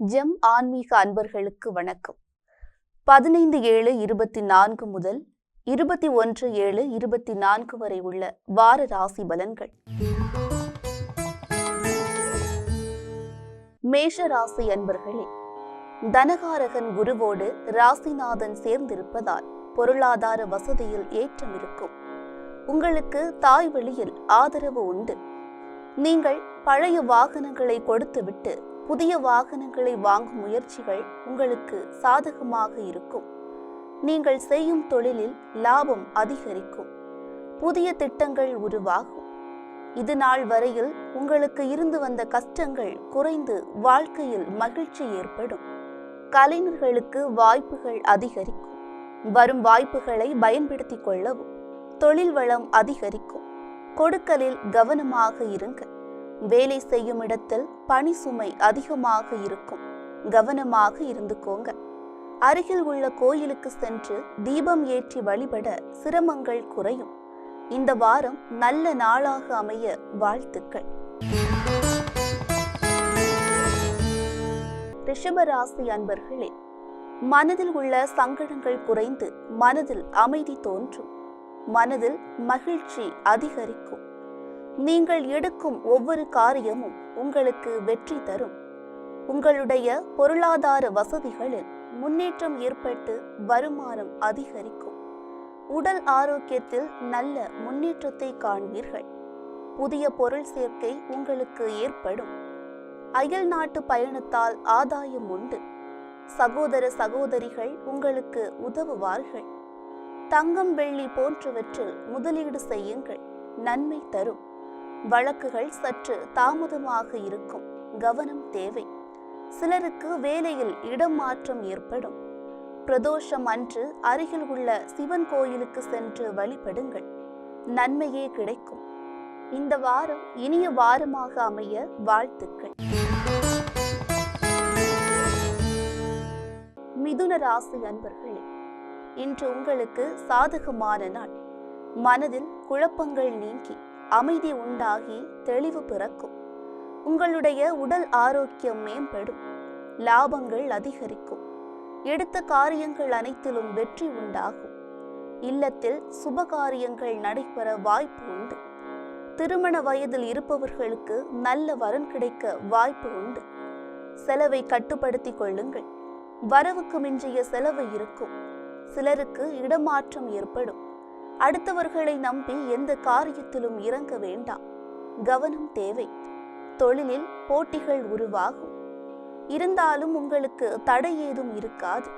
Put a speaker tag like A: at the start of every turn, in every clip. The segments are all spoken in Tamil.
A: ஜெம் ஆன்மீக அன்பர்களுக்கு வணக்கம். 15/7/24 முதல் 21/7/24 வரை உள்ள வார ராசி பலன்கள். மேஷ ராசி அன்பர்களே, தனகாரகன் குருவோடு ராசிநாதன் சேர்ந்திருப்பதால் பொருளாதார வசதியில் ஏற்றம் இருக்கும். உங்களுக்கு தாய் வழியில் ஆதரவு உண்டு. நீங்கள் பழைய வாகனங்களை கொடுத்துவிட்டு புதிய வாகனங்களை வாங்கும் முயற்சிகள் உங்களுக்கு சாதகமாக இருக்கும். நீங்கள் செய்யும் தொழிலில் லாபம் அதிகரிக்கும். புதிய திட்டங்கள் உருவாகும். இது நாள் வரையில் உங்களுக்கு இருந்து வந்த கஷ்டங்கள் குறைந்து வாழ்க்கையில் மகிழ்ச்சி ஏற்படும். கலைஞர்களுக்கு வாய்ப்புகள் அதிகரிக்கும். வரும் வாய்ப்புகளை பயன்படுத்திக் கொள்ளவும். தொழில் வளம் அதிகரிக்கும். கொடுக்கலில் கவனமாக இருங்க. வேலை செய்யும் இடத்தில் பணி சுமை அதிகமாக இருக்கும். கவனமாக இருந்துக்கோங்க. அருகில் உள்ள கோயிலுக்கு சென்று தீபம் ஏற்றி வழிபட சிரமங்கள் குறையும். இந்த வாரம் நல்ல நாளாக அமைய வாழ்த்துக்கள். ரிஷபராசி அன்பர்களே, மனதில் உள்ள சங்கடங்கள் குறைந்து மனதில் அமைதி தோன்றும். மனதில் மகிழ்ச்சி அதிகரிக்கும். நீங்கள் எடுக்கும் ஒவ்வொரு காரியமும் உங்களுக்கு வெற்றி தரும். உங்களுடைய பொருளாதார வசதிகளில் முன்னேற்றம் ஏற்பட்டு வருமானம் அதிகரிக்கும். உடல் ஆரோக்கியத்தில் நல்ல முன்னேற்றத்தை காண்பீர்கள். புதிய பொருள் சேர்க்கை உங்களுக்கு ஏற்படும். அயல் நாட்டு பயணத்தால் ஆதாயம் உண்டு. சகோதர சகோதரிகள் உங்களுக்கு உதவுவார்கள். தங்கம் வெள்ளி போன்றவற்றில் முதலீடு செய்யுங்கள். நன்மை தரும். வழக்குகள் சற்று தாமதமாக இருக்கும். கவனம் தேவை. சிலருக்கு வேலையில் இடம் மாற்றம் ஏற்படும். பிரதோஷம் அன்று அருகில் உள்ள சிவன் கோயிலுக்கு சென்று வழிபடுங்கள். நன்மையே கிடைக்கும். இந்த வாரம் இனிய வாரமாக அமைய வாழ்த்துக்கள். மிதுன ராசி அன்பர்களே, இன்று உங்களுக்கு சாதகமான நாள். மனதில் குழப்பங்கள் நீங்கி அமைதி உண்டாகி தெளிவு பிறக்கும். உங்களுடைய உடல் ஆரோக்கியம் மேம்படும். லாபங்கள் அதிகரிக்கும். எடுத்த காரியங்கள் அனைத்திலும் வெற்றி உண்டாகும். இல்லத்தில் சுபகாரியங்கள் நடைபெற வாய்ப்பு உண்டு. திருமண வயதில் இருப்பவர்களுக்கு நல்ல வரன் கிடைக்க வாய்ப்பு உண்டு. செலவை கட்டுப்படுத்திக் கொள்ளுங்கள். வரவுக்கு மிஞ்சிய செலவு இருக்கும். சிலருக்கு இடமாற்றம் ஏற்படும். அடுத்தவர்களை நம்பி எந்த காரியத்திலும் இறங்க வேண்டாம். கவனம் தேவை. தொழிலில் போட்டிகள் உருவாகும். இருந்தாலும் உங்களுக்கு தடை ஏதும் இருக்காது.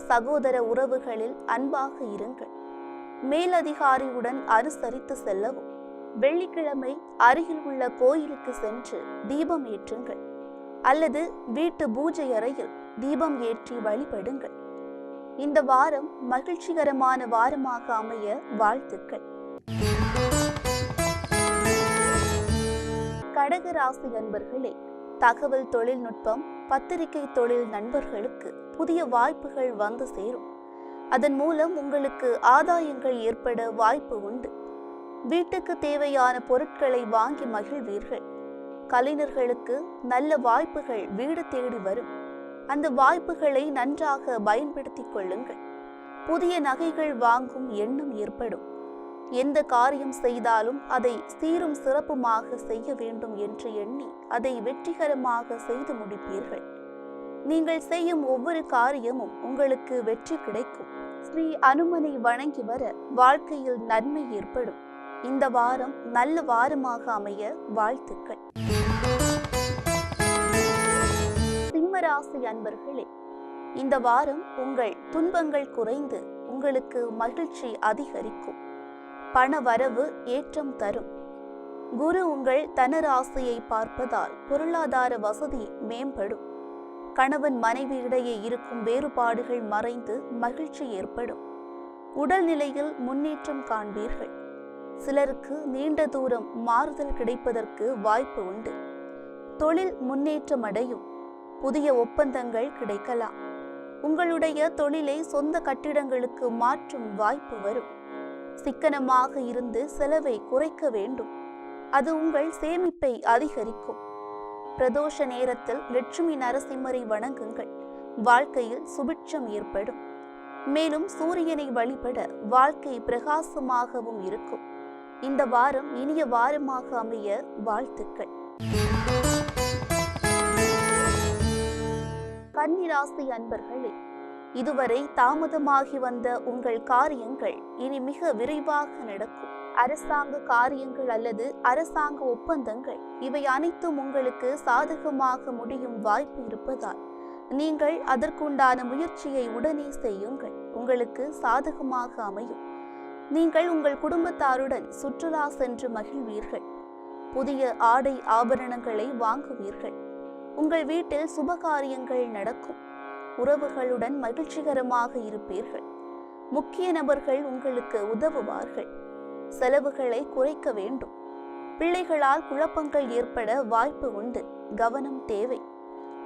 A: சகோதர உறவுகளில் அன்பாக இருங்கள். மேலதிகாரியுடன் அனுசரித்து செல்லவும். வெள்ளிக்கிழமை அருகில் உள்ள கோயிலுக்கு சென்று தீபம் ஏற்றுங்கள். அல்லது வீட்டு பூஜை அறையில் தீபம் ஏற்றி வழிபடுங்கள். இந்த வாரம் மகிழ்ச்சிகரமான வாரமாக அமைய வாழ்த்துக்கள். கடகராசி அன்பர்களே, தகவல் தொழில்நுட்பம், பத்திரிகை தொழில் நண்பர்களுக்கு புதிய வாய்ப்புகள் வந்து சேரும். அதன் மூலம் உங்களுக்கு ஆதாயங்கள் ஏற்பட வாய்ப்பு உண்டு. வீட்டுக்கு தேவையான பொருட்களை வாங்கி மகிழ்வீர்கள். கலைஞர்களுக்கு நல்ல வாய்ப்புகள் வீடு தேடி வரும். அந்த வாய்ப்புகளை நன்றாக பயன்படுத்திக் கொள்ளுங்கள். புதிய நகைகள் வாங்கும் எண்ணம் ஏற்படும். எந்த காரியம் செய்தாலும் அதை சீரும் சிறப்புமாக செய்ய வேண்டும் என்று எண்ணி அதை வெற்றிகரமாக செய்து முடிப்பீர்கள். நீங்கள் செய்யும் ஒவ்வொரு காரியமும் உங்களுக்கு வெற்றி கிடைக்கும். ஸ்ரீ அனுமனை வணங்கி வர வாழ்க்கையில் நன்மை ஏற்படும். இந்த வாரம் நல்ல வாரமாக அமைய வாழ்த்துக்கள். சிம்மராசி அன்பர்களே, இந்த வாரம் உங்கள் துன்பங்கள் குறைந்து உங்களுக்கு மகிழ்ச்சி அதிகரிக்கும். பண வரவு ஏற்றம் தரும். குரு உங்கள் தனராசியை பார்ப்பதால் பொருளாதார வசதி மேம்படும். கணவன் மனைவி இடையே இருக்கும் வேறுபாடுகள் மறைந்து மகிழ்ச்சி ஏற்படும். உடல்நிலையில் முன்னேற்றம் காண்பீர்கள். சிலருக்கு நீண்ட தூரம் மாறுதல் கிடைப்பதற்கு வாய்ப்பு உண்டு. தொழில் முன்னேற்றம் அடையும். புதிய ஒப்பந்தங்கள் கிடைக்கலாம். உங்களுடைய தொழிலை சொந்த கட்டிடங்களுக்கு மாற்றும் வாய்ப்பு வரும். சிக்கனமாக இருந்து செலவை குறைக்க வேண்டும். அது உங்கள் சேமிப்பை அதிகரிக்கும். பிரதோஷ நேரத்தில் லட்சுமி நரசிம்மரை வணங்குங்கள். வாழ்க்கையில் சுபிட்சம் ஏற்படும். மேலும் சூரியனை வழிபட வாழ்க்கை பிரகாசமாகவும் இருக்கும். இந்த வாரம் இனிய வாரமாக அமைய வாழ்த்துக்கள். கன்னி ராசி அன்பர்களே, இதுவரை தாமதமாகி வந்த உங்கள் காரியங்கள் இனி மிக விரைவாக நடக்கும். அரசாங்க காரியங்கள் அல்லது அரசாங்க ஒப்பந்தங்கள் இவை அனைத்தும் உங்களுக்கு சாதகமாக முடியும் வாய்ப்பு இருப்பதால் நீங்கள் அதற்குண்டான முயற்சியை உடனே செய்யுங்கள். உங்களுக்கு சாதகமாக அமையும். நீங்கள் உங்கள் குடும்பத்தாருடன் சுற்றுலா சென்று மகிழ்வீர்கள். புதிய ஆடை ஆபரணங்களை வாங்குவீர்கள். உங்கள் வீட்டில் சுபகாரியங்கள் நடக்கும். உறவுகளுடன் மகிழ்ச்சிகரமாக இருப்பீர்கள். முக்கிய நபர்கள் உங்களுக்கு உதவுவார்கள். செலவுகளை குறைக்க வேண்டும். பிள்ளைகளால் குழப்பங்கள் ஏற்பட வாய்ப்பு உண்டு. கவனம் தேவை.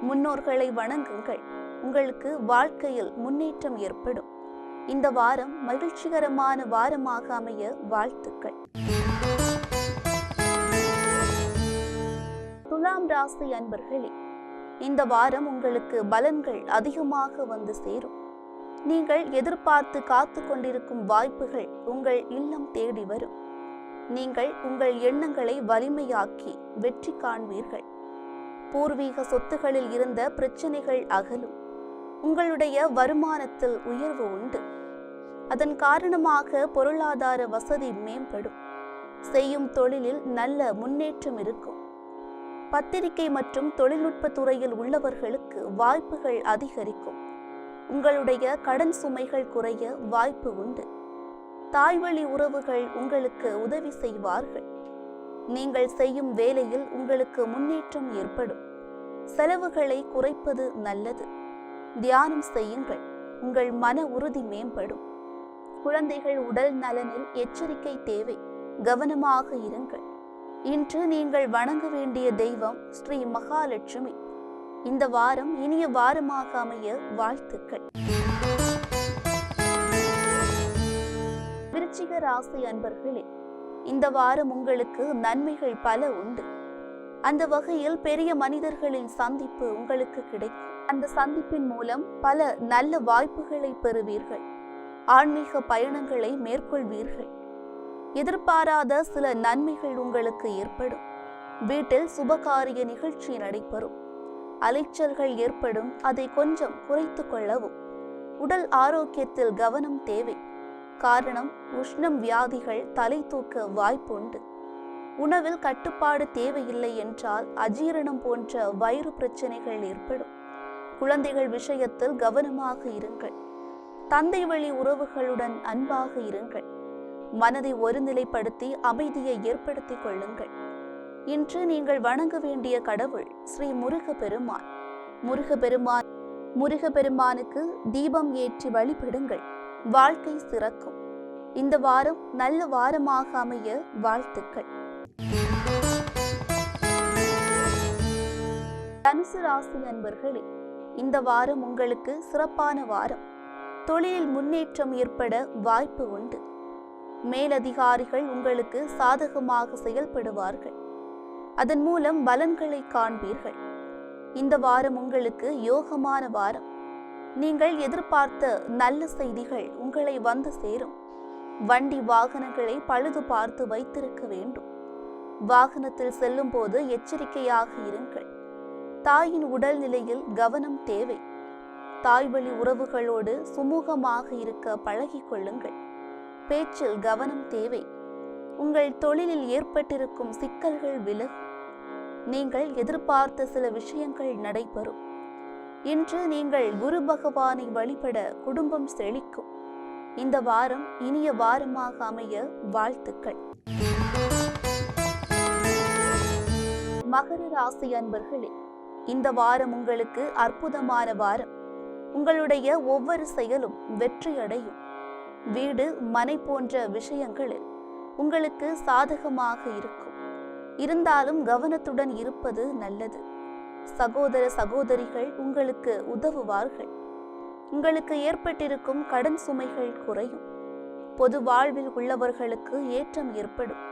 A: முன்னோர்களை வணங்குங்கள். உங்களுக்கு வாழ்க்கையில் முன்னேற்றம் ஏற்படும். இந்த வாரம் மகிழ்ச்சிகரமான வாரமாக அமைய வாழ்த்துக்கள். துலாம் ராசி அன்பர்களே, இந்த வாரம் உங்களுக்கு பலன்கள் அதிகமாக வந்து சேரும். நீங்கள் எதிர்பார்த்து காத்து கொண்டிருக்கும் வாய்ப்புகள் உங்கள் இல்லம் தேடி வரும். நீங்கள் உங்கள் எண்ணங்களை வலிமையாக்கி வெற்றி காண்பீர்கள். பூர்வீக சொத்துகளில் இருந்த பிரச்சனைகள் அகலும். உங்களுடைய வருமானத்தில் உயர்வு உண்டு. அதன் காரணமாக பொருளாதார வசதி மேம்படும். செய்யும் தொழிலில் நல்ல முன்னேற்றம் இருக்கும். பத்திரிகை மற்றும் தொழில்நுட்ப துறையில் உள்ளவர்களுக்கு வாய்ப்புகள் அதிகரிக்கும். உங்களுடைய கடன் சுமைகள் குறைய வாய்ப்பு உண்டு. தாய்வழி உறவுகள் உங்களுக்கு உதவி செய்வார்கள். நீங்கள் செய்யும் வேலையில் உங்களுக்கு முன்னேற்றம் ஏற்படும். செலவுகளை குறைப்பது நல்லது. தியானம் செய்யுங்கள். உங்கள் மன உறுதி மேம்படும். குழந்தைகள் உடல் நலனில் எச்சரிக்கை தேவை. கவனமாக இருங்கள். இன்று நீங்கள் வணங்க வேண்டிய தெய்வம் ஸ்ரீ மகாலட்சுமி. இந்த வாரம் இனிய வாரமாக அமைய வாழ்த்துக்கள். விருச்சிக ராசி அன்பர்களே, இந்த வாரம் உங்களுக்கு நன்மைகள் பல உண்டு. அந்த வகையில் பெரிய மனிதர்களின் சந்திப்பு உங்களுக்கு கிடைக்கும். அந்த சந்திப்பின் மூலம் பல நல்ல வாய்ப்புகளை பெறுவீர்கள். ஆன்மீக பயணங்களை மேற்கொள்வீர்கள். எதிர்பாராத சில நன்மைகள் உங்களுக்கு ஏற்படும். வீட்டில் சுபகாரிய நிகழ்ச்சி நடைபெறும். அலைச்சல்கள் ஏற்படும். அதை கொஞ்சம் குறைத்து கொள்ளவும். உடல் ஆரோக்கியத்தில் கவனம் தேவை. காரணம், உஷ்ணம் வியாதிகள் தலை தூக்க வாய்ப்புண்டு. உணவில் கட்டுப்பாடு தேவையில்லை என்றால் அஜீரணம் போன்ற வயிறு பிரச்சனைகள் ஏற்படும். குழந்தைகள் விஷயத்தில் கவனமாக இருங்கள். தந்தை வழி உறவுகளுடன் அன்பாக இருங்கள். மனதை ஒருநிலைப்படுத்தி அமைதியை ஏற்படுத்திக் கொள்ளுங்கள். இன்று நீங்கள் வணங்க வேண்டிய கடவுள் ஸ்ரீ முருகப்பெருமான். முருகப்பெருமானுக்கு தீபம் ஏற்றி வழிபடுங்கள். வாழ்க்கை சிறக்கும். இந்த வாரம் நல்ல வாரமாக அமைய வாழ்த்துக்கள். தனுசு ராசி அன்பர்களே, இந்த வாரம் உங்களுக்கு சிறப்பான வாரம். தொழிலில் முன்னேற்றம் ஏற்பட வாய்ப்பு உண்டு. மேலதிகாரிகள் உங்களுக்கு சாதகமாக செயல்படுவார்கள். அதன் மூலம் பலன்களை காண்பீர்கள். இந்த வாரம் உங்களுக்கு யோகமான வாரம். நீங்கள் எதிர்பார்த்த நல்ல செய்திகள் உங்களை வந்து சேரும். வண்டி வாகனங்களை பழுது பார்த்து வைத்திருக்க வேண்டும். வாகனத்தில் செல்லும் போது எச்சரிக்கையாக இருங்கள். தாயின் உடல்நிலையில் கவனம் தேவை. தாய்வழி உறவுகளோடு சுமூகமாக இருக்க பழகிக் கொள்ளுங்கள். பேச்சில் கவனம் தேவை. உங்கள் தொழிலில் ஏற்பட்டிருக்கும் சிக்கல்கள் விலகும். நீங்கள் எதிர்பார்த்த சில விஷயங்கள் நடைபெறும். இன்று நீங்கள் குரு பகவானை வழிபட குடும்பம் செழிக்கும். இந்த வாரம் இனிய வாரமாக அமைய வாழ்த்துக்கள். மகர ராசி அன்பர்களே, இந்த வாரம் உங்களுக்கு அற்புதமான வாரம். உங்களுடைய ஒவ்வொரு செயலும் வெற்றியடையும். வீடு, மனை போன்ற விஷயங்களில் உங்களுக்கு சாதகமாக இருக்கும். இருந்தாலும் கவனத்துடன் இருப்பது நல்லது. சகோதர சகோதரிகள் உங்களுக்கு உதவுவார்கள். உங்களுக்கு ஏற்பட்டிருக்கும் கடன் சுமைகள் குறையும். பொது வாழ்வில் உள்ளவர்களுக்கு ஏற்றம் ஏற்படும்.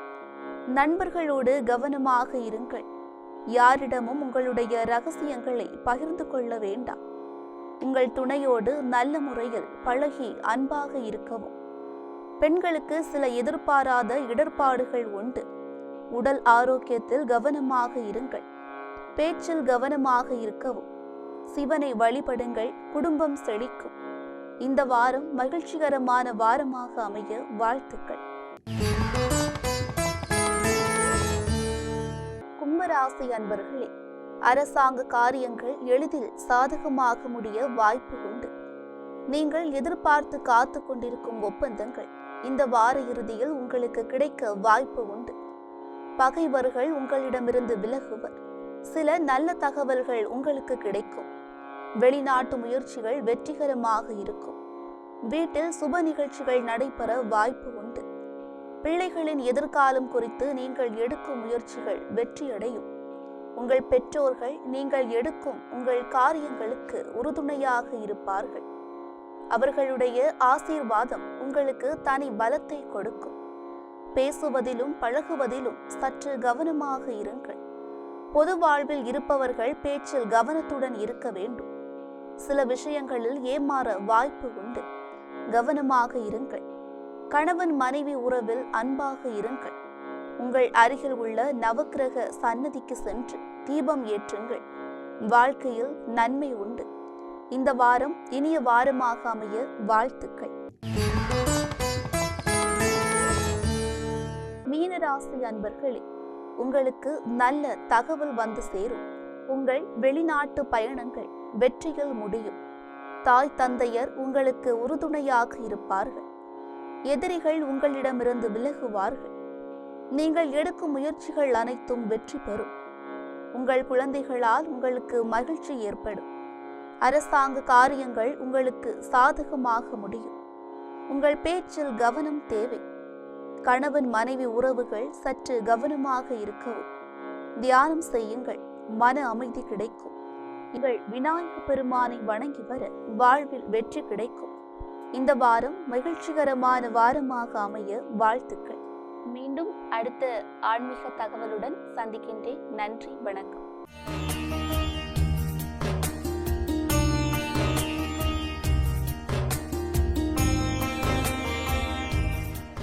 A: நண்பர்களோடு கவனமாக இருங்கள். யாரிடமும் உங்களுடைய ரகசியங்களை பகிர்ந்து கொள்ள வேண்டாம். உங்கள் துணையோடு நல்ல முறையில் பழகி அன்பாக இருக்கவும். பெண்களுக்கு சில எதிர்பாராத இடர்பாடுகள் உண்டு. உடல் ஆரோக்கியத்தில் கவனமாக இருங்கள். பேச்சில் கவனமாக இருக்கவும். சிவனை வழிபடுங்கள், குடும்பம் செழிக்கும். இந்த வாரம் மகிழ்ச்சிகரமான வாரமாக அமைய வாழ்த்துக்கள். கும்பராசி அன்பர்களே, அரசாங்க காரியங்கள் எளிதில் சாதகமாக முடிய வாய்ப்பு உண்டு. நீங்கள் எதிர்பார்த்து காத்து கொண்டிருக்கும் ஒப்பந்தங்கள் இந்த வார இறுதியில் உங்களுக்கு கிடைக்க வாய்ப்பு உண்டு. பகைவர்கள் உங்களிடமிருந்து விலகுவர். சில நல்ல தகவல்கள் உங்களுக்கு கிடைக்கும். வெளிநாட்டு முயற்சிகள் வெற்றிகரமாக இருக்கும். வீட்டில் சுப நிகழ்ச்சிகள் நடைபெற வாய்ப்பு உண்டு. பிள்ளைகளின் எதிர்காலம் குறித்து நீங்கள் எடுக்கும் முயற்சிகள் வெற்றியடையும். உங்கள் பெற்றோர்கள் நீங்கள் எடுக்கும் உங்கள் காரியங்களுக்கு உறுதுணையாக இருப்பார்கள். அவர்களுடைய ஆசீர்வாதம் உங்களுக்கு தனி பலத்தை கொடுக்கும். பேசுவதிலும் பழகுவதிலும் சற்று கவனமாக இருங்கள். பொது வாழ்வில் இருப்பவர்கள் பேச்சில் கவனத்துடன் இருக்க வேண்டும். சில விஷயங்களில் ஏமாற வாய்ப்பு உண்டு. கவனமாக இருங்கள். கணவன் மனைவி உறவில் அன்பாக இருங்கள். உங்கள் அருகில் உள்ள நவக்கிரக சன்னதிக்கு சென்று தீபம் ஏற்றுங்கள். வாழ்க்கையில் நன்மை உண்டு. இந்த வாரம் இனிய வாரமாக அமைய வாழ்த்துக்கள். மீனராசி அன்பர்களே, உங்களுக்கு நல்ல தகவல் வந்து சேரும். உங்கள் வெளிநாட்டு பயணங்கள் வெற்றியில் முடியும். தாய் தந்தையர் உங்களுக்கு உறுதுணையாக இருப்பார்கள். எதிரிகள் உங்களிடமிருந்து விலகுவார்கள். நீங்கள் எடுக்கும் முயற்சிகள் அனைத்தும் வெற்றி பெறும். உங்கள் குழந்தைகளால் உங்களுக்கு மகிழ்ச்சி ஏற்படும். அரசாங்க காரியங்கள் உங்களுக்கு சாதகமாக முடியும். உங்கள் பேச்சில் கவனம் தேவை. கணவன் மனைவி உறவுகள் சற்று கவனமாக இருக்கவும். தியானம் செய்யுங்கள், மன அமைதி கிடைக்கும். நீங்கள் விநாயக பெருமானை வணங்கி வர வாழ்வில் வெற்றி கிடைக்கும். இந்த வாரம் மகிழ்ச்சிகரமான வாரமாக அமைய வாழ்த்துக்கள். மீண்டும் அடுத்த ஆன்மீக தகவலுடன் சந்திக்கின்றேன். நன்றி, வணக்கம்.